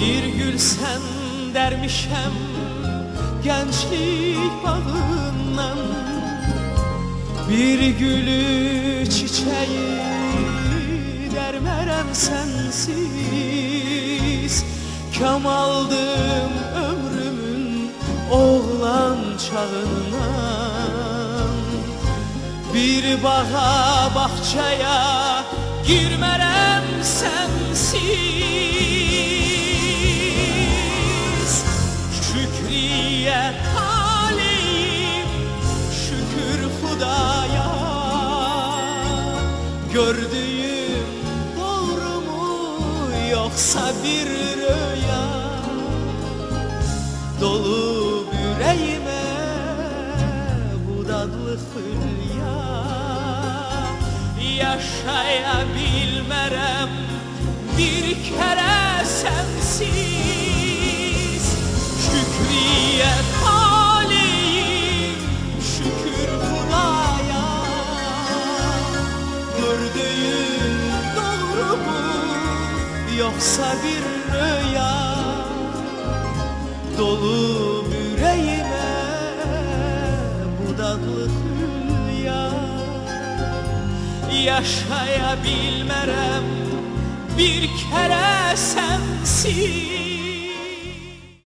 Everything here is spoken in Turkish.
Bir gül sen dermişem gençlik bağından, bir gülü çiçeği dermerem sensiz. Kamaldım ömrümün oğlan çağından, bir bağa bahçaya girmerem sensiz. Şükriye taleyim, şükür Hudaya, gördüğüm doğru mu yoksa bir rüya? Dolu yüreğime bu dadlı hülya, yaşayabilmerem bir kere sensiz. Şükriye taleyim, şükür Hudaya, gördüğüm doğru mu yoksa bir rüya? Dolu yüreğime bu dadlı hülya, yaşayabilmerem bir kere sensiz.